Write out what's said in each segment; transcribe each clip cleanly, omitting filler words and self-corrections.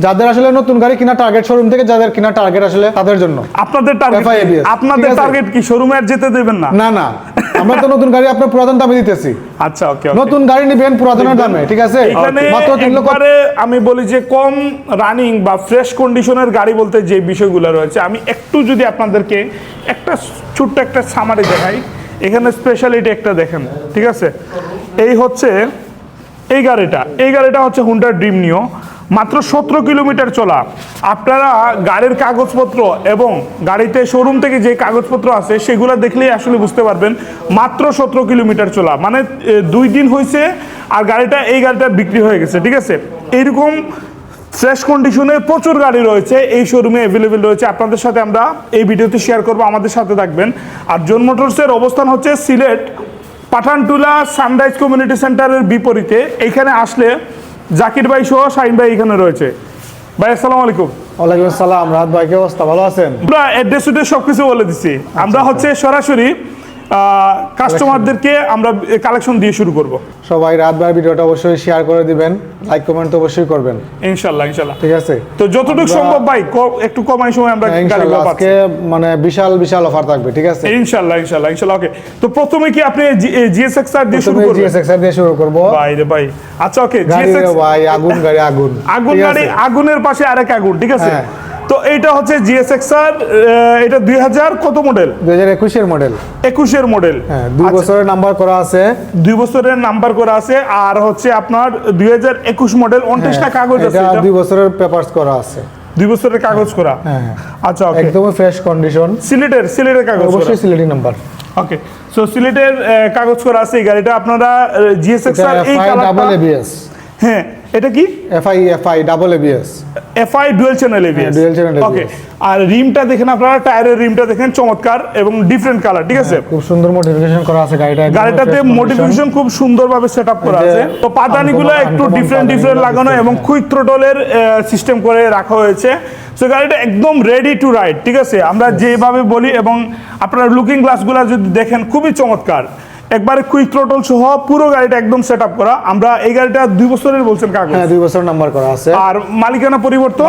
যাদের আসলে নতুন গাড়ি কিনা টার্গেট শোরুম থেকে, যাদের কিনা টার্গেট আসলে তাদের জন্য। আপনাদের টার্গেট কি শোরুমে আর যেতে দেবেন না? না না, আমরা তো নতুন গাড়ি আপনার পুরাতন দামে দিতেছি। আচ্ছা, ওকে। নতুন গাড়ি নিবেন পুরাতনের দামে, ঠিক আছে? মাত্র 3 লক্ষ। আমি বলি যে কম রানিং বা ফ্রেশ কন্ডিশনের গাড়ি বলতে যে বিষয়গুলো রয়েছে, আমি একটু যদি আপনাদেরকে একটা ছোট্ট একটা সামারি দেখাই। এখানে স্পেশালিটি একটা দেখেন, ঠিক আছে? এই হচ্ছে এই গাড়িটা হচ্ছে হুন্ডা ড্রিম নিও, মাত্র 17 কিলোমিটার চলা। আপনারা গাড়ির কাগজপত্র এবং গাড়িতে শোরুম থেকে যে কাগজপত্র আছে সেগুলো দেখলেই আসলে বুঝতে পারবেন মাত্র 17 কিলোমিটার চলা, মানে 2 দিন হয়েছে আর এই গাড়িটা বিক্রি হয়ে গেছে, ঠিক আছে? এইরকম ফ্রেশ কন্ডিশনে প্রচুর গাড়ি রয়েছে এই শোরুমে অ্যাভেলেবেল রয়েছে। আপনাদের সাথে আমরা এই ভিডিওতে শেয়ার করবো, আমাদের সাথে থাকবেন। আর জোন মোটরসের অবস্থান হচ্ছে সিলেট পাঠানটুলা সানরাইজ কমিউনিটি সেন্টারের বিপরীতে। এইখানে আসলে জাকির ভাই সহ শাহিন ভাই এখানে রয়েছে। ভাই আসসালামু আলাইকুম। ওয়ালাইকুম আসসালাম। রাত ভাই, কি অবস্থা? ভালো আছেন? আমরা অ্যাড্রেস সবকিছু বলে দিচ্ছি। আমরা হচ্ছে সরাসরি কাস্টমারদেরকে আমরা কালেকশন দিয়ে শুরু করব। সবাই রাত ভাই ভিডিওটা অবশ্যই শেয়ার করে দিবেন, লাইক কমেন্ট তো অবশ্যই করবেন ইনশাআল্লাহ। ঠিক আছে, তো যতটুকু সম্ভব ভাই একটু কমাই সময় আমরা গাড়িগুলো পাচ্ছি। আজকে মানে বিশাল অফার থাকবে, ঠিক আছে? ইনশাআল্লাহ। ওকে, তো প্রথমে কি আপনি জিএসএক্সআর দিয়ে শুরু করবেন? জিএসএক্সআর দিয়ে শুরু করব ভাই রে ভাই। আচ্ছা, ওকে। জিএসএক্স ভাই, আগুন গাড়ি, আগুন গাড়ি, আগুনের পাশে আরেক আগুন, ঠিক আছে? তো এইটা হচ্ছে জিএসএক্সআর, এটা 2000 কত মডেল? 2021 এর মডেল। 21 এর মডেল। হ্যাঁ, 2 বছরের নাম্বার করা আছে। 2 বছরের নাম্বার করা আছে। আর হচ্ছে আপনার 2021 মডেল, 29টা কাগজ আছে। এটা 2 বছরের পেপারস করা আছে। 2 বছরের কাগজ করা। হ্যাঁ। আচ্ছা, ওকে। একদম ফ্রেশ কন্ডিশন। সিলেটের কাগজ করা। অবশ্যই সিলেটি নাম্বার। ওকে, সো সিলেটের কাগজ করা আছে এই গাড়িটা। আপনারা জিএসএক্সআর এই কালারটা, ABS। হ্যাঁ, এটা কি? FI double ABS। FI dual channel ABS। ওকে, আর রিমটা দেখেন আপনারা, টায়ারের রিমটা দেখেন চমৎকার এবং ডিফারেন্ট কালার, ঠিক আছে? খুব সুন্দর মডিফিকেশন করা আছে গাড়িটাতে মডিফিকেশন খুব সুন্দরভাবে সেটআপ করা আছে। তো পাদানিগুলো একটু ডিফারেন্ট লাগানো এবং কুইক থ্রোটলের সিস্টেম করে রাখা হয়েছে। সো গাড়িটা একদম রেডি টু রাইড, ঠিক আছে? আমরা যেভাবে বলি, এবং আপনারা লুকিং গ্লাসগুলো যদি দেখেন খুবই চমৎকার, একবারে কুইক থ্রোটল সহ পুরো গাড়িটা একদম সেটআপ করা। আমরা এই গাড়িটা 2 বছরের বলছেন কাগজ? হ্যাঁ, 2 বছর নাম্বার করা আছে। আর মালিকানা পরিবর্তন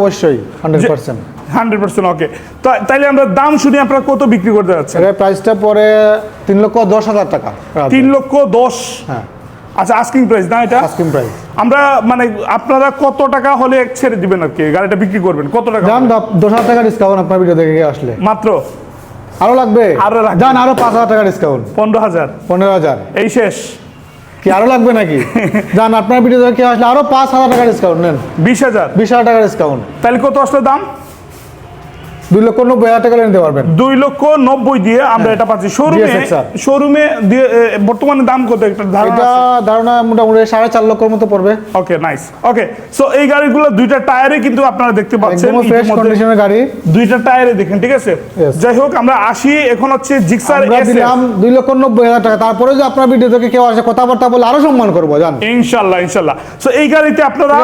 অবশ্যই 100%। 100%। ওকে, তো তাইলে আমরা দাম শুনি, আপনারা কত বিক্রি করতে যাচ্ছেন? এর প্রাইসটা পরে 3,10,000 টাকা। 3,10,000? হ্যাঁ। আচ্ছা, আস্কিং প্রাইস না এটা? Asking price. আমরা মানে আপনারা কত টাকা হলে ছেড়ে দিবেন আর কি গাড়িটা বিক্রি করবেন? কত টাকা? জান 10,000 টাকা ডিসকাউন্ট আপনার ভিডিও দেখে আসলে। মাত্র? আরো লাগবে? জান আরো 5,000 টাকা ডিসকাউন্ট। 15,000। এই শেষ? কি আরো লাগবে নাকি? জান আপনার ভিডিও দেখে আসলে আরো 5,000 টাকা ডিসকাউন্ট নেন। 20,000 টাকা ডিসকাউন্ট। তাহলে কত আসলে দাম? 2,90,000 টাকা নিতে পারবেন। 2,90,000 দিয়ে আমরা এটা পাচ্ছি শোরুমে দিয়ে। বর্তমানে দাম কত একটা ধারণা? মোটামুটি 4.5 লক্ষের মতো পড়বে। ওকে, নাইস। ওকে, সো এই গাড়িগুলো 2টা টায়ারে কিন্তু আপনারা দেখতে পাচ্ছেন ফ্রেশ কন্ডিশনের গাড়ি, 2টা টায়ারে দেখেন, ঠিক আছে? যাই হোক, আমরা আসি এখন হচ্ছে জিক্সার এস দিলাম 2,90,000 টাকা। তারপরে যে আপনার ভিডিও দেখে কেউ আসে কথাবার্তা বলে আরো সম্মান করব, জান। ইনশাআল্লাহ। সো এই গাড়িতে আপনারা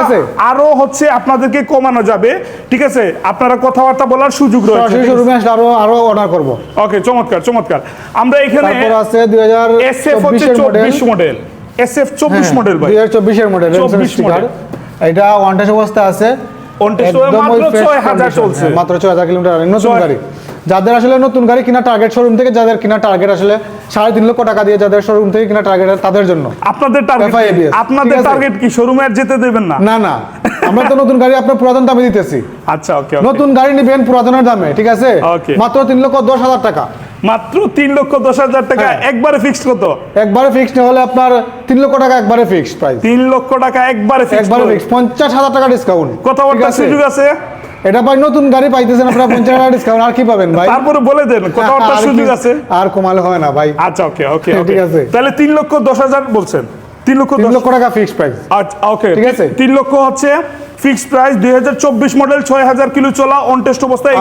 আরো হচ্ছে আপনাদেরকে কমানো যাবে, ঠিক আছে? আপনারা কথাবার্তা বলার সুযোগ রয়েছে। শোরুমে আসলে আরো অর্ডার করব। ওকে, চমৎকার। আমরা এখানে তারপর আছে 2024 মডেল, SF 24 মডেল ভাই, 2024 এর মডেল। এটা ওয়ান টেস্ট অবস্থা আছে। মাত্র 6,000 চলছে, মাত্র 6,000 কিলোমিটার নতুন গাড়ি। যাদের আসলে নতুন গাড়ি কিনা টার্গেট শোরুম থেকে, যাদের কিনা টার্গেট আসলে 3.5 লক্ষ টাকা দিয়ে, যাদের শোরুম থেকে কিনা টার্গেট তাদের জন্য। আপনাদের টার্গেট কি শোরুমে আর যেতে দেবেন না? না, আমরা তো নতুন গাড়ি আপনার পুরাতন দামে দিতেছি। আচ্ছা, ওকে। নতুন গাড়ি নিবেন পুরাতনের দামে, ঠিক আছে? মাত্র 3,10,000 টাকা। মাত্র 3,10,000 টাকা। একবারে ফিক্সড কত? একবারে ফিক্সড হলে আপনার 3 লক্ষ টাকা একবারে ফিক্সড প্রাইস। 3 লক্ষ টাকা একবারে ফিক্সড। 50,000 টাকা ডিসকাউন্ট। কত বড় সুযোগ আছে? এটা ভাই নতুন গাড়ি পাইতেছেন আপনারা 50 টাকা ডিসকাউন্ট, আর কি পাবেন ভাই? তারপরে বলে দেন কত বড় সুযোগ আছে। আর কমালে হয় না ভাই। আচ্ছা, ওকে, ঠিক আছে। তাহলে 3,10,000 বলছেন? 3 লক্ষ টাকা ফিক্সড প্রাইস। আচ্ছা, ওকে, ঠিক আছে। 3 লক্ষ হচ্ছে ফিক্সড প্রাইস। 2024 মডেল, 6,000 কিলো চলা, অন টেস্ট অবস্থায়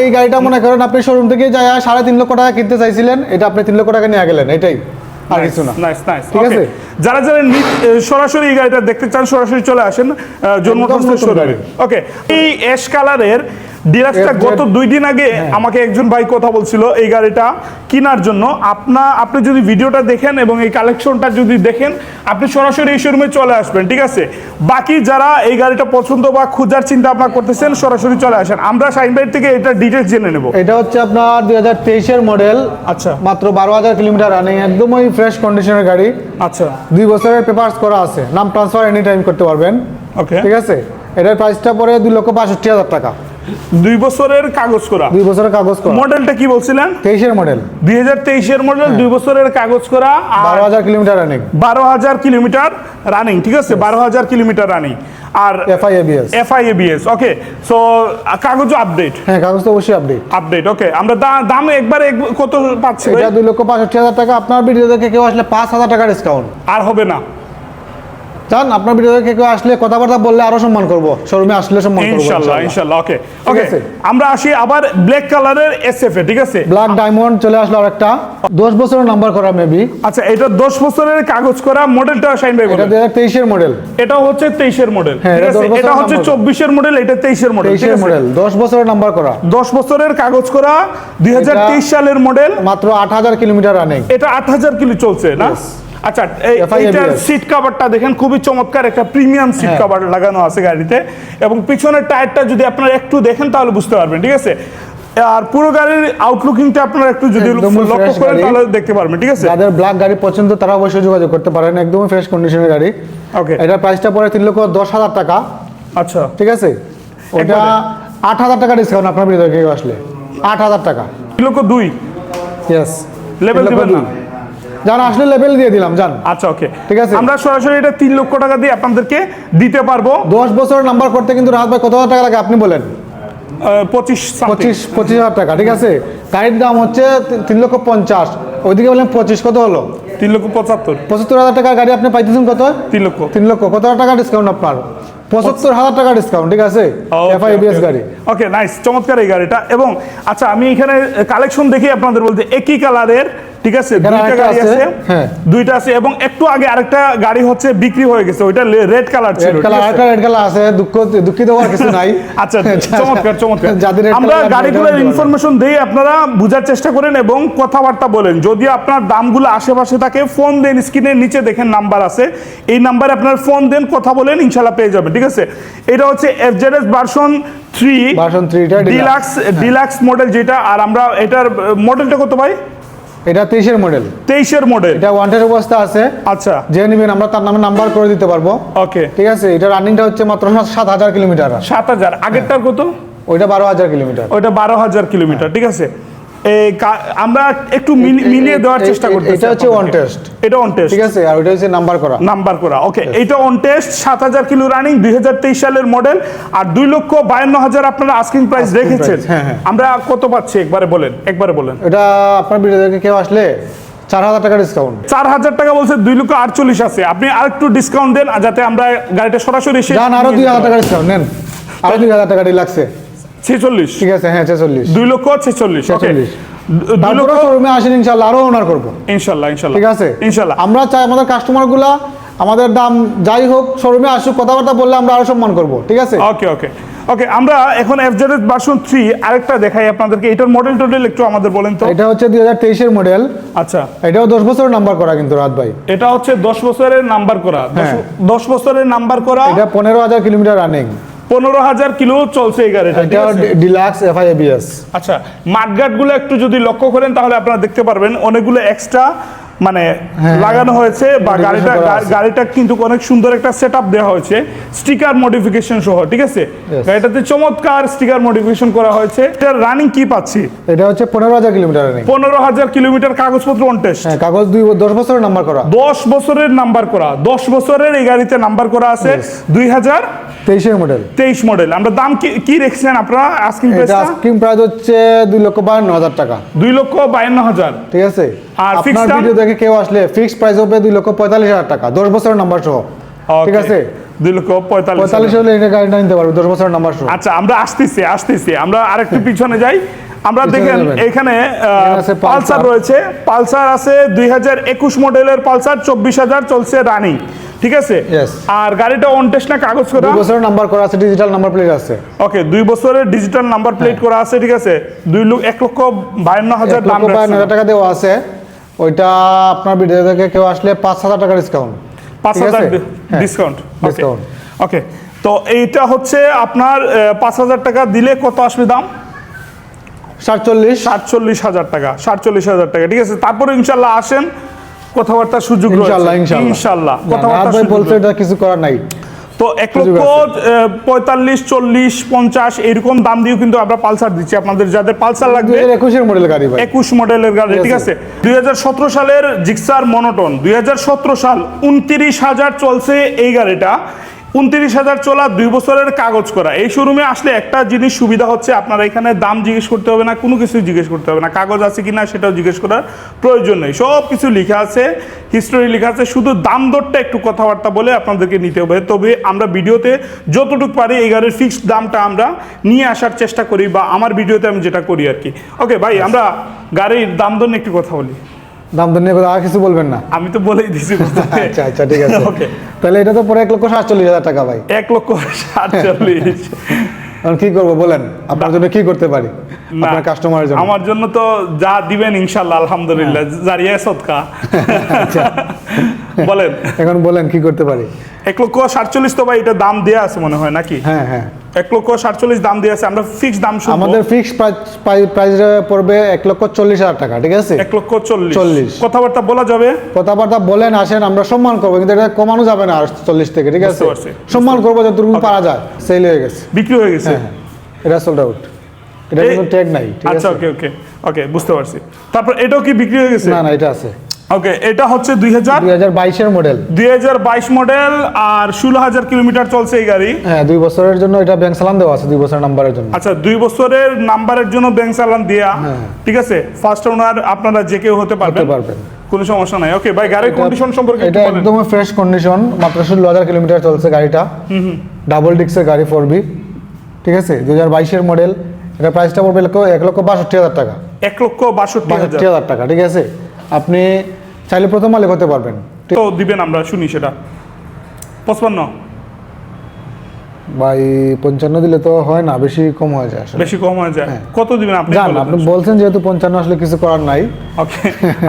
এই গাড়িটা মনে করেন আপনি শোরুম থেকে যায় 3.5 লক্ষ টাকা কিনতে চাইছিলেন, এটা আপনি 3 লক্ষ টাকা নিয়ে গেলেন, এটাই, আর কিছু না। নাইস। ঠিক আছে। যারা সরাসরি এই গাড়িটা দেখতে চান, সরাসরি চলে আসেন জন্ম শোরুমে। ওকে, এই অ্যাশ কালারের ডিলাক্সটা গত 2 দিন আগে আমাকে একজন ভাই কথা বলছিল এই গাড়িটা কেনার জন্য। আপনি যদি ভিডিওটা দেখেন এবং এই কালেকশনটা যদি দেখেন, আপনি সরাসরি এই শোরুমে চলে আসবেন, ঠিক আছে? বাকি যারা এই গাড়িটা পছন্দ বা খোঁজার চিন্তা ভাবনা করতেছেন, সরাসরি চলে আসেন, আমরা শাহিন ভাই থেকে এটা ডিটেইলস জেনে নেব। এটা হচ্ছে আপনার 2023 এর মডেল, আচ্ছা মাত্র 12,000 কিলোমিটার রানিং, একদমই ফ্রেশ কন্ডিশনের গাড়ি। আচ্ছা 2 বছরের পেপারস করা আছে, নাম ট্রান্সফার এনি টাইম করতে পারবেন, ওকে। ঠিক আছে? এটার প্রাইসটা পড়ে 2,65,000 টাকা। 2 বছরের কাগজ করা, 2 বছরের কাগজ করা। মডেলটা কি বলছিলেন? 23 এর মডেল, 2023 এর মডেল, 2 বছরের কাগজ করা, 12,000 কিলোমিটার রানিং, 12,000 কিলোমিটার রানিং, ঠিক আছে? 12,000 কিলোমিটার রানিং, আর FI ABS, ওকে। সো কাগজ আপডেট? হ্যাঁ, কাগজ তো অবশ্যই আপডেট, ওকে। আমরা দাম একবারে কত পাচ্ছি? এটা 2,65,000 টাকা। আপনার ভিডিও দেখে কেউ আসলে 5,000 টাকা ডিসকাউন্ট আর হবে না? জান, আপনার ভিডিও দেখে কেউ আসলে কথাবার্তা বললে আরো সম্মান করব, শোরুমে আসলে সম্মান করব ইনশাআল্লাহ, ওকে ঠিক আছে। আমরা আসি আবার ব্ল্যাক কালারের SF এ, ঠিক আছে? ব্ল্যাক ডায়মন্ড চলে আসলো আরেকটা, 10 বছরের নাম্বার করা মেবি। আচ্ছা, এটা 10 বছরের কাগজ করা, মডেলটা শাইন ভাই এটা বলেন। 2023 এর মডেল, এটা হচ্ছে 23 এর মডেল, হ্যাঁ, ঠিক আছে? এটা 10 এটা হচ্ছে বছরের 24 এর মডেল, এটা 23 এর মডেল, 23 ঠিক এর আছে? মডেল, 10 বছরের নাম্বার করা, 10 বছরের কাগজ করা, 2023 সালের মডেল, মাত্র 8,000 কিলোমিটার রানিং। এটা 8,000 কিলো চলছে না? আচ্ছা, এইটার সিট কভারটা দেখেন, খুবই চমৎকার একটা প্রিমিয়াম সিট কভার লাগানো আছে গাড়িতে, এবং পিছনের টায়ারটা যদি আপনারা একটু দেখেন তাহলে বুঝতে পারবেন, ঠিক আছে? আর পুরো গাড়ির আউটলুকিংটা আপনারা একটু যদি লক্ষ্য করেন তাহলে দেখতে পারবেন, ঠিক আছে? যাদের ব্ল্যাক গাড়ি পছন্দ তারা অবশ্যই যোগাযোগ করতে পারেন, একদমই ফ্রেশ কন্ডিশনের গাড়ি। ওকে, এটার প্রাইসটা পড়ে 3,10,000 টাকা। আচ্ছা, ঠিক আছে, ওটা 8,000 টাকা ডিসকাউন্ট আপনার ভিডিও দেখে আসলে 8,000 টাকা। 3,02,000 ইয়েস, লেভেল দিবেন না? জান, আসলে লেভেল দিয়ে দিলাম, জান। আচ্ছা, ওকে, ঠিক আছে। আমরা সরাসরি এটা 3 লক্ষ টাকা দিয়ে আপনাদেরকে দিতে পারবো। 10 বছরের নাম্বার করতে কিন্তু রাহাত ভাই কত হাজার টাকা লাগে আপনি বলেন? 25,000 টাকা, ঠিক আছে। গাড়ির দাম হচ্ছে 3,50,000, ওইদিকে বলেন 25, কত হলো? 3,75,000, 75,000 টাকার গাড়ি আপনি পাইতেছেন কত? 3 লক্ষ। 3 লক্ষ, কত টাকা ডিসকাউন্ট আপনার? 75,000 টাকা ডিসকাউন্ট, ঠিক আছে? FI ABS গাড়ি। ওকে, নাইস, চমৎকার এই গাড়িটা। এবং আচ্ছা, আমি এখানে কালেকশন দেখি আপনাদের বলতে, একই কালারের, ঠিক আছে, দুইটা গাড়ি আছে, হ্যাঁ, দুইটা আছে, এবং একটু আগে আরেকটা গাড়ি হচ্ছে বিক্রি হয়ে গেছে, ওইটা রেড কালার ছিল, রেড কালার, আরেকটা রেড কালার আছে, দুঃখিত হওয়ার কিছু নাই। আচ্ছা, চমৎকার। যাদের আমরা গাড়িগুলোর ইনফরমেশন দেই, আপনারা বোঝার চেষ্টা করেন এবং কথাবার্তা বলেন। যদি আপনার দামগুলো আশেপাশে থাকে, ফোন দেন, স্ক্রিনের নিচে দেখেন নাম্বার আছে, এই নাম্বারে আপনার ফোন দেন, কথা বলেন, ইনশাআল্লাহ পেয়ে যাবেন, ঠিক আছে? এটা হচ্ছে FZS ভার্সন 3 ডিলাক্স মডেল যেটা। আর আমরা এটার মডেলটা কত ভাই? এটা 23 এর মডেল, 23 এর মডেল, এটা ওয়ান্টেড অবস্থা আছে। আচ্ছা, যে নেবেন আমরা তার নামে নাম্বার করে দিতে পারবো, ওকে, ঠিক আছে। এটা রানিংটা হচ্ছে মাত্র 7,000 কিলোমিটার। 7,000, আগেরটার কত? ওইটা 12,000 কিলোমিটার। ওইটা 12,000 কিলোমিটার, ঠিক আছে। আমরা একটু মিলিয়ে দেওয়ার চেষ্টা করতেছি। এটা হচ্ছে অন টেস্ট, এটা অন টেস্ট, ঠিক আছে। আর ওইটা হচ্ছে নাম্বার করা, ওকে। এটা অন টেস্ট, 7,000 কিলো রানিং, 2023 সালের মডেল, আর 2,52,000 আপনারা আস্কিং প্রাইস রেখেছেন। আমরা কত পাচ্ছি একবারে বলেন? এটা আপনার ভিডিও দেখে কেউ আসলে 4,000 টাকা ডিসকাউন্ট। 4,000 টাকা বলছে, 2,48,000 আছে, আপনি আর একটু ডিসকাউন্ট দেন যাতে আমরা গাড়িটা সরাসরি এসে জান, আরো 2,000 টাকা ডিসকাউন্ট নেন, আরো 2,000 টাকা লাগছে। 46, ঠিক আছে, হ্যাঁ 46, 2,46,000, ওকে। 2 শোরুমে আসেন, ইনশাআল্লাহ আরো অনার করব, ইনশাআল্লাহ, ঠিক আছে, ইনশাআল্লাহ। আমরা চাই আমাদের কাস্টমারগুলা আমাদের দাম যাই হোক শোরুমে আসুক, কথাবার্তা বললে আমরা আরো সম্মান করব, ঠিক আছে? ওকে, আমরা এখন FZS ভার্সন 3 আরেকটা দেখাই আপনাদেরকে। এটার মডেল একটু আমাদের বলেন তো। এটা হচ্ছে 2023 এর মডেল। আচ্ছা, এটাও 10 বছরের নাম্বার করা কিন্তু রাত ভাই। এটা হচ্ছে 10 বছরের নাম্বার করা, 10 বছরের নাম্বার করা। এটা 15,000 কিলোমিটার রানিং, 15,000 কিলো চলছে এই গাড়িটা। এটা ডিলাক্স FI ABS। আচ্ছা, মাঠগার্ড গুলো একটু যদি লক্ষ্য করেন তাহলে আপনারা দেখতে পারবেন অনেকগুলো এক্সট্রা মানে লাগানো হয়েছে, বা গাড়িটা কিন্তু অনেক সুন্দর একটা সেটআপ দেওয়া হয়েছে, স্টিকার মডিফিকেশন সহ, ঠিক আছে? গাড়িটাতে চমৎকার স্টিকার মডিফিকেশন করা হয়েছে। এটার রানিং কি পাচ্ছি? এটা হচ্ছে 15,000 কিলোমিটার রানিং, 15,000 কিলোমিটার, কাগজপত্র অন টেস্ট। হ্যাঁ, কাগজ 10 বছরের নাম্বার করা, 10 বছরের নাম্বার করা, 10 বছরের এই গাড়িতে নাম্বার করা আছে। 2023 এর মডেল, 23 মডেল। আমরা দাম কি রেখেছেন আপনারা? আস্কিং প্রাইস হচ্ছে 2,52,000 টাকা, 2,52,000, ঠিক আছে। আর আপনার ভিডিও দেখে কেউ আসলে ফিক্সড প্রাইস হবে 2,45,000 টাকা, 10 বছরের নাম্বার সহ, ঠিক আছে। 2,45,000 হলে এটা গাড়িটা নিতে পারবে 10 বছরের নাম্বার সহ। আচ্ছা, আমরা আসতেছি, আমরা আরেকটু পিছনে যাই। আমরা দেখেন এখানে পালসার রয়েছে, পালসার আছে 2021 মডেলের পালসার, 24,000 চলছে রানিং, ঠিক আছে? Yes. আর গাড়িটা অন টেস্ট না কাগজ করা? 2 বছরের নাম্বার করা আছে, ডিজিটাল নাম্বার প্লেট আছে। ওকে, 2 বছরের ডিজিটাল নাম্বার প্লেট করা আছে, ঠিক আছে? 1,52,000 দাম রাখছেন। 1,52,000 টাকা দেওয়া আছে। ওইটা আপনার ভিডিও থেকে কেউ আসলে 5,000 টাকা ডিসকাউন্ট। 5,000 ডিসকাউন্ট। ডিসকাউন্ট। ওকে, তো এইটা হচ্ছে আপনার 5,000 টাকা দিলে কত আসবে দাম? 47,000 টাকা, 47,000 টাকা, ঠিক আছে? তারপরে ইনশাল্লাহ আসেন, কথাবার্তার সুযোগ রয়েছে ইনশাল্লাহ। কথাবার্তা বলছে এটা কিছু করার নাই। তো 1,45,000, 40, 50 এরকম দাম দিয়েও কিন্তু আমরা পালসার দিচ্ছি আপনাদের, যাদের পালসার লাগবে। 21 মডেল গাড়ি ভাই, 21 মডেলের গাড়ি, ঠিক আছে? 2017 সালের জিক্সার মনোটন, 2017 সাল, 29,000 চলছে এই গাড়িটা। 29,000 চলা, 2 বছরের কাগজ করা। এই শোরুমে আসলে একটা জিনিস সুবিধা হচ্ছে, আপনারা এখানে দাম জিজ্ঞেস করতে হবে না, কোনো কিছু জিজ্ঞেস করতে হবে না, কাগজ আছে কিনা সেটাও জিজ্ঞেস করার প্রয়োজন নেই। সব কিছু লেখা আছে, হিস্টোরি লেখা আছে, শুধু দাম দরটা একটু কথাবার্তা বলে আপনাদেরকে নিতে হবে। তবে আমরা ভিডিওতে যতটুকু পারি এই গাড়ির ফিক্সড দামটা আমরা নিয়ে আসার চেষ্টা করি, বা আমার ভিডিওতে আমি যেটা করি আর কি। ওকে ভাই, আমরা গাড়ির দাম দর নিয়ে একটু কথা বলি। দাম দর নিয়ে আর কিছু বলবেন না? আমি তো বলেই দিছি। আচ্ছা আচ্ছা, ঠিক আছে। ওকে, তাহলে এটা তো পরে 1,47,000 টাকা ভাই। 1,47,000। এখন কি করবো বলেন, আপনার জন্য কি করতে পারি, আপনার কাস্টমারের জন্য? আমার জন্য তো যা দিবেন ইনশাআল্লাহ, আলহামদুলিল্লাহ, জারিয়া সদকা। বলেন, এখন বলেন কি করতে পারি? 1,47,000 তো ভাই এটা দাম দেয়া আছে মনে হয় নাকি? হ্যাঁ হ্যাঁ, 1,47,000 দাম দেয়া আছে। আমরা ফিক্স দাম শুনবো। আমাদের ফিক্স প্রাইস পড়বে 1,40,000 টাকা, ঠিক আছে? 1,40,000 কথাবার্তা বলা যাবে? কথাবার্তা বলেন, আসেন, আমরা সম্মান করবো, কিন্তু এটা কমানো যাবে না আর 40 থেকে, ঠিক আছে? সম্মান করবো যতটুকু পারা যায়। সেল হয়ে গেছে, বিক্রি হয়ে গেছে। হ্যাঁ, এটা সোল্ড আউট, এটা কোনো ট্যাগ নাই, ঠিক আছে? আচ্ছা, ওকে ওকে ওকে, বুঝতে পারছি। তারপর এটাও কি বিক্রি হয়ে গেছে? না না, এটা আছে। ওকে, এটা হচ্ছে 2022 এর মডেল, 2022 মডেল, আর 16,000 কিলোমিটার চলছে এই গাড়ি। হ্যাঁ, 2 বছরের জন্য এটা ব্যাংক চালান দেওয়া আছে, 2 বছরের নাম্বারের জন্য। আচ্ছা, 2 বছরের নাম্বারের জন্য ব্যাংক চালান দেয়া, ঠিক আছে? ফার্স্ট ওনার আপনারা যে কেউ হতে পারবেন, কোনো সমস্যা নাই। ওকে ভাই, গাড়ির কন্ডিশন সম্পর্কে এটা একদম ফ্রেশ কন্ডিশন, মাত্র 16,000 কিলোমিটার চলছে গাড়িটা। ডাবল ডিক্সের গাড়ি, 4B, ঠিক আছে? 2022 এর মডেল। এটা প্রাইসটা পড়বে 1,62,000 টাকা। 1,62,000 টাকা, ঠিক আছে? আপনি চাইলে প্রথম মালিক হতে পারবেন। তো দিবেন, আমরা শুনি সেটা। 55 ভাই, 55 দিলে তো হয় না, বেশি কম হয়ে যায় আসলে। বেশি কম হয়ে যায়। কত দিবেন আপনি? জান, আপনি বলছেন যেহেতু 55, আসলে কিছু করার নাই। ওকে,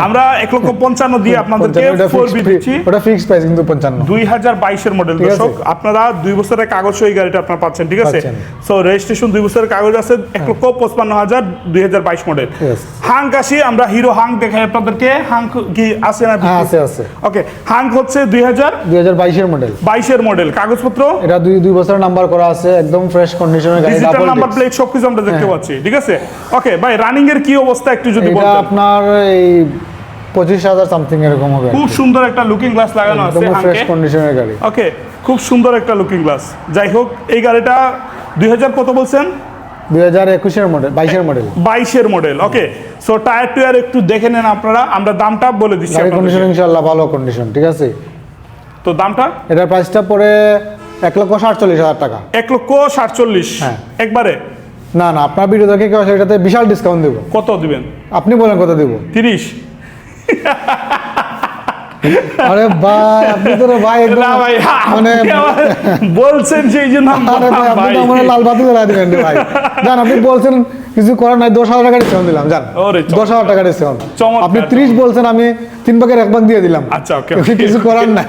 আমরা 1,55,000 দিয়ে আপনাদেরকে 4B দিচ্ছি। ওটা ফিক্সড প্রাইস কিন্তু 55। 2022 এর মডেল দর্শক, আপনারা 2 বছরের কাগজ সহ এই গাড়িটা আপনারা পাচ্ছেন, ঠিক আছে? সো রেজিস্ট্রেশন 2 বছরের কাগজ আছে। 1,55,000, 2022 মডেল। হাঙ্ক আসি, আমরা হিরো হাঙ্ক দেখাই আপনাদেরকে। হাঙ্ক কি আছে না? হ্যাঁ, আছে আছে। ওকে, হাঙ্ক হচ্ছে 2022 এর মডেল, 22 এর মডেল। কাগজপত্র এটা 2 বছরের নাম্বার করা আছে, একদম ফ্রেশ কন্ডিশনের গাড়ি, ডিজিটাল নাম্বার প্লেট সবকিছু আমরা দেখতে পাচ্ছি, ঠিক আছে? ওকে ভাই, রানিং এর কি অবস্থা একটু যদি বলতেন? এটা আপনার এই 25,000 সামথিং এরকম হবে। খুব সুন্দর একটা লুকিং গ্লাস লাগানো আছে একদম ফ্রেশ হাঙ্কে। কন্ডিশনের গাড়ি। ওকে, খুব সুন্দর একটা লুকিং গ্লাস। যাই হোক, এই গাড়িটা 2000 কত বলছেন? 2021 এর মডেল, 22 এর মডেল, 22 এর মডেল। ওকে, সো টায়ার টুয়ার একটু দেখে নেন আপনারা, আমরা দামটা বলে দিচ্ছি। গাড়ি কন্ডিশন ইনশাআল্লাহ ভালো কন্ডিশন, ঠিক আছে? তো দামটা? এটার প্রাইসটা পড়ে 1,47,000 টাকা। 1,47,000 হ্যাঁ, একবারে? না না, আপনার ভিডিও দেখে কেউ আসলে এটাতে বিশাল ডিসকাউন্ট দেব। কত দিবেন? আপনি বলেন কত দেব? 30? আরে ভাই, আপনি তো ভাই একদম না ভাই, মানে বলছেন সেই জন্য। আরে ভাই, আপনি তো আমার লাল বাতি জ্বালা দিবেন ভাই। জান, আপনি বলছেন কিছু করার নাই, 10,000 টাকা ডিসকাউন্ট দিলাম। জান, 10,000 টাকা ডিসকাউন্ট। আপনি 30 বলছেন, আমি 3 ভাগের 1 ভাগ দিয়ে দিলাম। আচ্ছা, ওকে, কিছু করার নাই,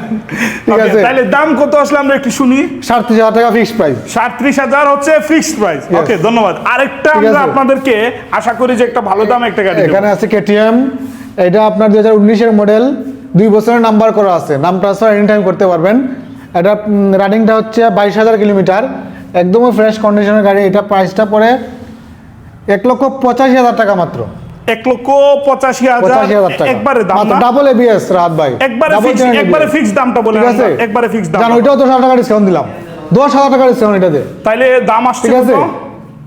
ঠিক আছে? তাহলে দাম কত আসলে আমরা একটু শুনি। 37,000 টাকা ফিক্সড প্রাইস। 37,000 হচ্ছে ফিক্সড প্রাইস। ওকে, ধন্যবাদ। আরেকটা আমরা আপনাদেরকে আশা করি যে একটা ভালো দাম একটা গাড়ি এখানে আছে KTM। এটা আপনার 2019 এর মডেল, 2 বছরের নাম্বার করা আছে, নাম ট্রান্সফার এনি টাইম করতে পারবেন। এটা রানিংটা হচ্ছে 22,000 কিলোমিটার, একদম ফ্রেশ কন্ডিশনের গাড়ি। এটা প্রাইসটা পড়ে 1,85,000 টাকা মাত্র। 1,85,000 টাকা একবারে দাম না? ডাবল ABS রাত ভাই, একবারে ফিক্সড দামটা বলে, ঠিক আছে? একবারে ফিক্সড দাম। জান, ওইটাও 10,000 টাকা ডিসকাউন্ট দিলাম, 10,000 টাকা ডিসকাউন্ট এটাতে। তাইলে দাম আসছে ঠিক আছে, কত?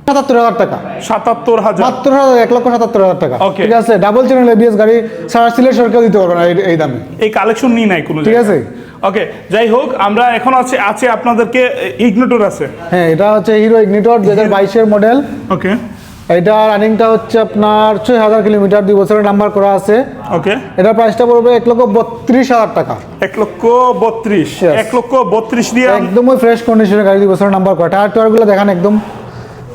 77,000 টাকা। 77,000 মাত্র 1,77,000 টাকা, Okay. ঠিক আছে? ডাবল চ্যানেল ABS গাড়ি সারা সিলেট সরকার দিতে পারবে না এই দামে। এই কালেকশন নিয়ে নাই কোনো, ঠিক আছে? ওকে, যাই হোক, আমরা এখন আছে আপনাদেরকে ইগনিটর আছে। হ্যাঁ, এটা হচ্ছে হিরো ইগনিটর, 2022 এর মডেল। ওকে, এটা রানিংটা হচ্ছে আপনার 6000 কিলোমিটার, 2 বছরের নাম্বার করা আছে। ওকে, এটা প্রাইসটা পড়বে 1,32,000 টাকা। 1,32,000, Yes. 1,32,000 দিয়ে একদমই ফ্রেশ কন্ডিশনের গাড়ি, 2 বছরের নাম্বার করা। টায়ারগুলো দেখেন একদম।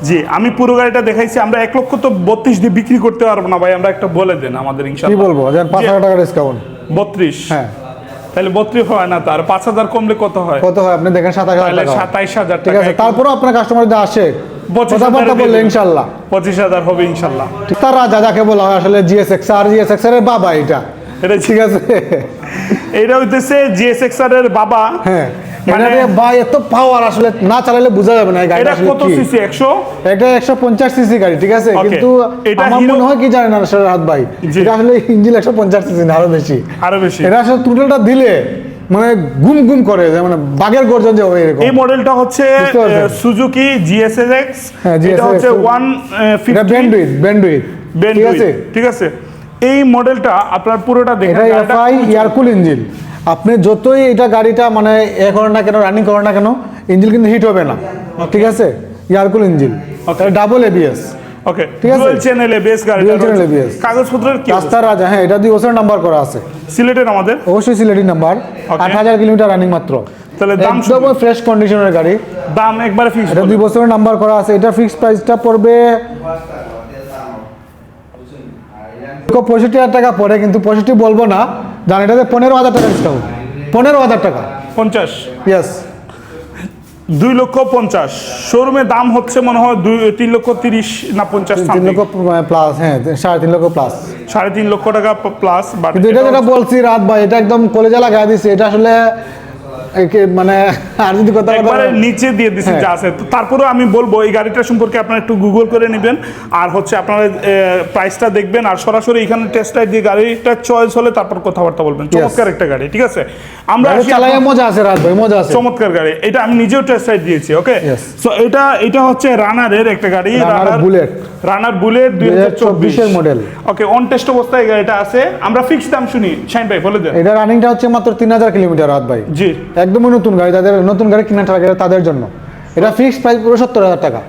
জি, আমি পুরো গাড়িটা দেখাইছি। আমরা 1,32,000 দিয়ে বিক্রি করতে পারবো না ভাই, আমরা একটা বলে দেন আমাদের কি ইনশাআল্লাহ। বলবো, যেন 5,000 টাকা ডিসকাউন্ট। 32, হ্যাঁ, তাহলে 32 হয় না, তার 5,000 কমলে কত হয়? কত হয় আপনি দেখেন, 27,000 তাহলে টাকা। 27,000 ঠিক আছে, তারপরও আপনার কাস্টমার যদি আসে 25,000 কথা বললে ইনশাল্লাহ 25,000 হবে ইনশাআল্লাহ। তার রাজা যাকে বলা হয় আসলে GSX আর GSX এর বাবা এটা। এটা ঠিক আছে, এটা হইতেছে GSX এর বাবা। হ্যাঁ, মানে এটা ভাই এত পাওয়ার আসলে না চালালে বোঝা যাবে না এই গাড়িটা এটা আসলে কত কি। সিসি? 100? এটা 150 সিসি গাড়ি, ঠিক আছে, Okay, কিন্তু এটা আমার Hero- মনে হয় কি জানেন আসলে রাত ভাই, জি। এটা আসলে ইঞ্জিন 150 সিসি না, আরো বেশি। আরো বেশি। এটা আসলে টুটালটা দিলে মানে গুম গুম করে, মানে বাঘের গর্জন যে হবে এরকম। এই মডেলটা হচ্ছে বুঝতে পারছেন? Suzuki GSX। হ্যাঁ, এটা GSX হচ্ছে এটা 150 ব্যান্ডউইথ, ঠিক আছে। ঠিক আছে, এই মডেলটা আপনার পুরোটা দেখেন। এটা গাড়িটা এফআই এয়ারকুল ইঞ্জিন। আপনি যতই এটা গাড়িটা মানে এ করেন না কেন, রানিং করেন না কেন, ইঞ্জিন কিন্তু হিট হবে না, ঠিক আছে। এয়ারকুল ইঞ্জিন, ডাবল ABS, ওকে, ঠিক আছে। ডুয়াল চ্যানেল ABS গাড়িটা Dual channel রয়েছে। ABS কাগজপত্রের কি অবস্থা? রাস্তার রাজা। হ্যাঁ, এটা 2 বছরের নাম্বার করা আছে, সিলেটের আমাদের। অবশ্যই সিলেটি নাম্বার। 8,000 কিলোমিটার রানিং মাত্র। তাহলে দাম একদম ফ্রেশ কন্ডিশনের গাড়ি, দাম একবারে ফিক্স। এটা 2 বছরের নাম্বার করা আছে। এটা ফিক্স প্রাইসটা পড়বে 65,000 টাকা পড়ে, কিন্তু 65 বলবো না, জান এটাতে 15,000 টাকা ডিসকাউন্ট। 15,000 টাকা, 50, ইয়েস। 2,50,000। শোরুমে দাম হচ্ছে মনে হয় 3,30,000 না 50 3 লক্ষ প্লাস, হ্যাঁ 3.5 লক্ষ প্লাস। 3.5 লক্ষ টাকা প্লাস। বাট কিন্তু এটা যেটা বলছি রাত ভাই, এটা একদম কলেজা লাগাই দিছে। এটা আসলে মানে আর যদি কথা একবারে নিচে দিয়ে দিছি হ্যাঁ। যা আছে। তো তারপরেও আমি বলবো এই গাড়িটা সম্পর্কে আপনারা একটু গুগল করে নেবেন, আর হচ্ছে আপনারা প্রাইসটা দেখবেন, আর সরাসরি এখানে টেস্ট রাইড দিয়ে গাড়িটা চয়েস হলে তারপর কথাবার্তা বলবেন। চমৎকার একটা গাড়ি, ঠিক আছে। আমরা আসি চালাই মজা আছে রাত ভাই, মজা আছে। চমৎকার গাড়ি, এটা আমি নিজেও টেস্ট রাইড দিয়েছি। ওকে, Yes. সো এটা হচ্ছে রানারের একটা গাড়ি, রানার বুলেট, রানার বুলেট 2024 এর মডেল। ওকে, অন টেস্ট অবস্থায় এই গাড়িটা আছে। আমরা ফিক্সড দাম শুনি, শাইন ভাই বলে দেন। এটা রানিংটা হচ্ছে মাত্র 3,000 কিলোমিটার রাত ভাই। জি, একদমই নতুন গাড়ি, যাদের নতুন গাড়ি কিনা থাকে তাদের জন্য। এটা ফিক্সড প্রাইস পুরো 70,000 টাকা।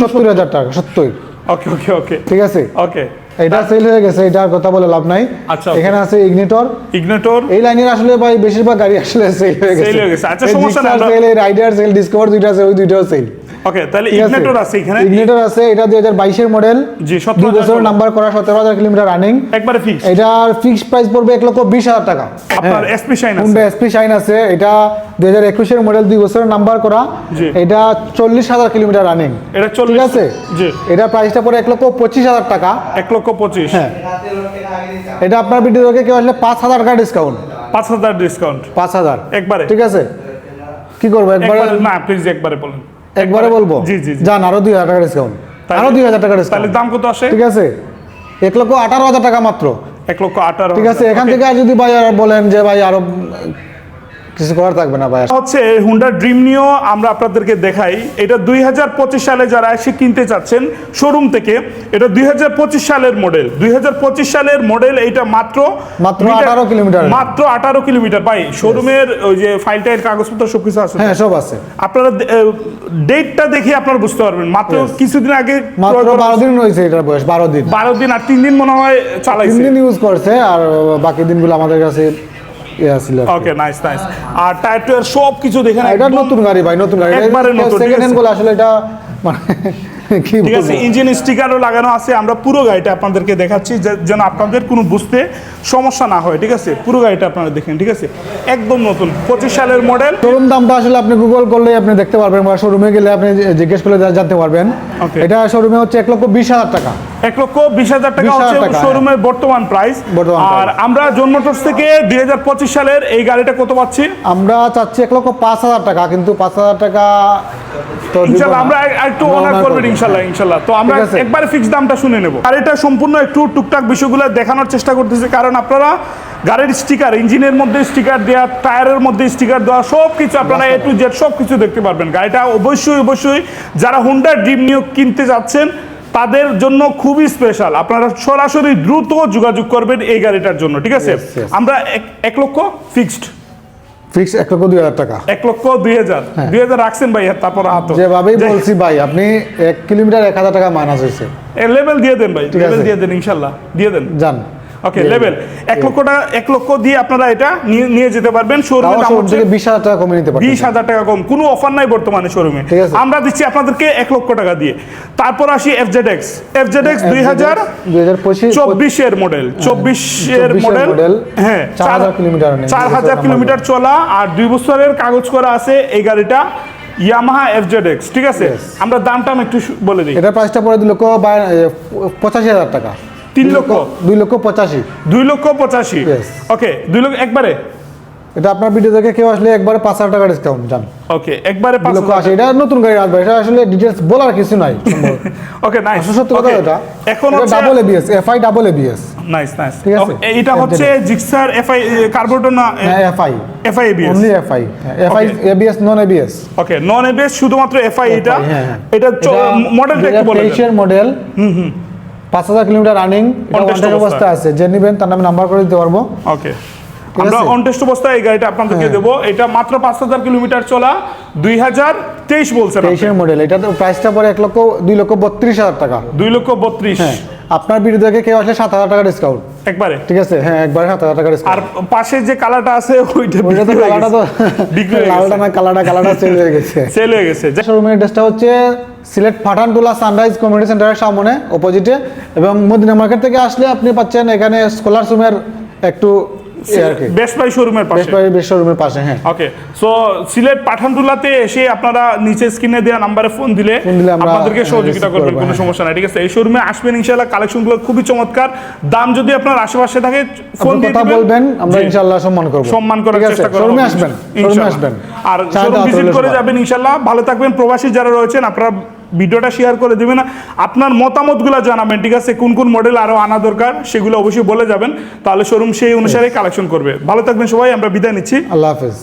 70,000 টাকা, 70। ওকে ওকে ওকে ঠিক আছে, ওকে। এটা সেল হয়ে গেছে, এটার কথা বলে লাভ নাই। আচ্ছা, okay. এখানে আছে ইগনিটর। ইগনিটর এই লাইনের আসলে ভাই বেশিরভাগ গাড়ি আসলে সেল হয়ে গেছে। Sale হয়ে গেছে। আচ্ছা, সমস্যা নাই, আমরা- সেল, রাইডার সেল, ডিসকভার দুইটা আছে, ওই দুইটাও সেল। ওকে, তাহলে ঠিক আছে? ইগনিটর আছে এখানে। ইগনিটর আছে, এটা 2022 এর মডেল। জি, 2 17,000 বছরের নাম্বার করা, 17,000 কিলোমিটার রানিং। একবারে ফিক্স। এটার ফিক্সড প্রাইস পড়বে 1,20,000 টাকা। আপনার SP শাইন আছে। হুন্ডা এসপি শাইন আছে, এটা 2021 এর মডেল, 2 বছরের নাম্বার করা। জি। এটা 40,000 কিলোমিটার রানিং। এটা ঠিক 40 আছে, জি, এটা প্রাইসটা পড়ে 1,25,000 টাকা। 1,25,000। হ্যাঁ, এটা আপনার ভিডিওকে কেউ আসলে 5,000 টাকা ডিসকাউন্ট। 5,000 ডিসকাউন্ট 5,000 একবারে। ঠিক আছে, কি করবো একবারে? না প্লিজ একবারে বলেন। একবারে বলবো? জি জি জি। যান, আরো 2,000 টাকা ডিসকাউন্ট, তাহলে- আরো 2,000 টাকা তাহলে ডিসকাউন্ট। দাম কত আসে? ঠিক আছে, 1,18,000 টাকা মাত্র। 1,18,000। ঠিক আছে, এখান থেকে আর যদি ভাই আর বলেন যে ভাই আরো কিছু করার থাকবে না ভাই। হচ্ছে হুন্ডা ড্রিম নিও আমরা আপনাদেরকে দেখাই। এটা 2025 সালে যারা এসে কিনতে চাচ্ছেন শোরুম থেকে, এটা 2025 সালের মডেল। 2025 সালের মডেল, এইটা মাত্র 18 কিলোমিটার। মাত্র 18 কিলোমিটার। ভাই শোরুমের ওই যে ফাইলটাইল কাগজপত্র সবকিছু আছে। হ্যাঁ, সব আছে। আপনারা ডেটটা দেখে আপনারা বুঝতে পারবেন। মাত্র কিছুদিন আগে মাত্র 12 দিন রয়েছে এটার বয়স, 12 দিন। 12 দিন আর 3 দিন মনে হয় 3 চালাইছে। দিন ইউজ করছে, আর বাকি দিনগুলো আমাদের কাছে ছিল। ওকে, নাইস নাইস। আর টায়ার টুয়ার সব কিছু দেখেন, এটা একদম নতুন গাড়ি ভাই, নতুন গাড়ি। একবারে নতুন, ঠিক সেকেন্ড হ্যান্ড আছে? বলে আসলে এটা মানে কি ঠিক আছে, বলবো? ইঞ্জিন স্টিকারও লাগানো আছে। আমরা পুরো গাড়িটা আপনাদেরকে দেখাচ্ছি যেন আপনাদের কোনো বুঝতে সমস্যা না হয়। ঠিক আছে, পুরো গাড়িটা আপনারা দেখেন। ঠিক আছে, একদম নতুন 25 সালের মডেল। শোরুম দামটা আসলে আপনি গুগল করলে আপনি দেখতে পারবেন, বা শোরুমে গেলে আপনি জিজ্ঞেস করলে জানতে পারবেন। Okay. এটা শোরুমে হচ্ছে 1,20,000 টাকা। 1,20,000 টাকা হচ্ছে 20,000 টাকা, শোরুমের বর্তমান প্রাইস। বর্তমান আর price। আমরা জন্মটোস থেকে 2025 সালের এই গাড়িটা কত পাচ্ছি? আমরা চাচ্ছি 1,05,000 টাকা, কিন্তু 5,000 টাকা তো দিব ইনশাআল্লাহ না। আমরা একটু আমরা অনার honor করবেন করবো। ইনশাআল্লাহ ইনশাআল্লাহ। তো আমরা ঠিক আছে। একবারে ফিক্স দামটা শুনে নেব। আর এটা সম্পূর্ণ একটু টুকটাক বিষয়গুলো দেখানোর চেষ্টা করতেছি, কারণ আপনারা গাড়ির স্টিকার, ইঞ্জিনের মধ্যে স্টিকার দেওয়া, টায়ারের মধ্যে স্টিকার দেওয়া, সব কিছু আপনারা A to Z সব কিছু দেখতে পারবেন। গাড়িটা অবশ্যই অবশ্যই যারা হুন্ডা ড্রিম নিউ কিনতে যাচ্ছেন তাদের জন্য খুবই স্পেশাল। আপনারা সরাসরি দ্রুত যোগাযোগ করবেন এই গাড়িটার জন্য। ঠিক আছে, Yes, yes. আমরা 1 লক্ষ ফিক্সড ফিক্স 1,02,000 টাকা। 1,02,000 2,000 রাখছেন ভাই, তারপর হাত যেভাবেই বলছি ভাই, আপনি 1 কিলোমিটার 1,000 টাকা মাইনাস হয়েছে। লেভেল দিয়ে দেন ভাই, লেভেল দিয়ে দেন ইনশাল্লাহ, দিয়ে দেন জান। ওকে, লেভেল 1 লক্ষ দিয়ে আপনারা এটা নিয়ে যেতে পারবেন। শোরুমে দাম হচ্ছে 20,000 টাকা কমে নিতে পারবেন। 20,000 টাকা কম, কোনো অফার নাই বর্তমানে শোরুমে, আমরা দিচ্ছি আপনাদেরকে 1 লক্ষ টাকা দিয়ে। তারপর আসি FZX 2024 এর মডেল, 24 এর মডেল, হ্যাঁ 4,000 কিলোমিটার চলা আর 2 বছরের কাগজ করা আছে এই গাড়িটা, ইয়ামাহা FZX, ঠিক আছে। আমরা দামটা একটু বলে দিই। এটা প্রাইসটা পড়ে 2,85,000 টাকা। 2,85,000 ওকে, 2 লক্ষ একবারে। এটা আপনার ভিডিও দেখে কেউ আসলে একবারে 5,000 টাকা ডিসকাউন্ট জান। ওকে, একবারে 5,000। এটা নতুন গাড়ি আসবে, এটা আসলে ডিটেইলস বলার কিছু নাই। ওকে, নাইস, সত্য কথা। এটা এখন double ABS, FI double ABS। Nice nice, ঠিক আছে। এটা হচ্ছে জিক্সার FI কার্বোরেটর না? FI ABS, only FI। FI ABS নন ABS। ওকে, নন ABS শুধুমাত্র FI। এটা মডেলটা একটু বলেন। 23 এর মডেল, 5,000 কিলোমিটার রানিং, এটা অনটেস্ট অবস্থা আছে। যে নেবেন তার নামে নাম্বার করে দিতে পারবো। ওকে, আমরা অনটেস্ট অবস্থায় এই গাড়িটা আপনাদেরকে দেবো। এটা মাত্র 5,000 কিলোমিটার চলা, 2023 বলছেন। 23 এর মডেল, এটা তো প্রাইসটা পড়ে 2,32,000 টাকা। 2,32,000। হ্যাঁ, আপনার ভিডিও দেখে কেউ আসলে 7,000 টাকা ডিসকাউন্ট একবারে, ঠিক আছে। হ্যাঁ, একবারে 7,000 টাকা ডিসকাউন্ট। আর পাশে যে কালারটা আছে ওইটা তো কালারটা তো বিক্রি হয়ে লালটা না, কালারটা সেল হয়ে গেছে। সেল হয়ে গেছে। শোরুমের অ্যাড্রেসটা হচ্ছে সিলেট পাঠানটুলা সানরাইজ কমিউনিটি সেন্টারের সামনে অপোজিটে, এবং মদিনা মার্কেট থেকে আসলে আপনি পাচ্ছেন এখানে স্কলার রুমের একটু বেস্ট বাই শোরুমের পাশে, বেস্ট শোরুমের পাশে। হ্যাঁ, ওকে। সো সিলেট পাঠানটুলাতে এসে আপনারা নিচে স্ক্রিনে দেওয়া নাম্বারে ফোন দিলে আপনাদেরকে সহযোগিতা করবেন, কোনো সমস্যা নাই, ঠিক আছে। এই শোরুমে আসবেন ইনশাআল্লাহ, কালেকশনগুলো খুবই চমৎকার। দাম যদি আপনার আশেপাশে থাকে ফোন দিয়ে বলবেন, আমরা ইনশাআল্লাহ সম্মান করার চেষ্টা করব। শোরুমে আসবেন, আর শোরুম ভিজিট করে যাবেন ইনশাআল্লাহ। ভালো থাকবেন। প্রবাসী যারা রয়েছেন আপনারা ভিডিওটা শেয়ার করে দিবেন, আপনার মতামতগুলো জানাবেন, ঠিক আছে। কোন কোন মডেল আরো আনা দরকার সেগুলো অবশ্যই বলে যাবেন, তাহলে শোরুম সেই অনুসারে কালেকশন করবে। ভালো থাকবেন সবাই, আমরা বিদায় নিচ্ছি। আল্লাহ হাফেজ।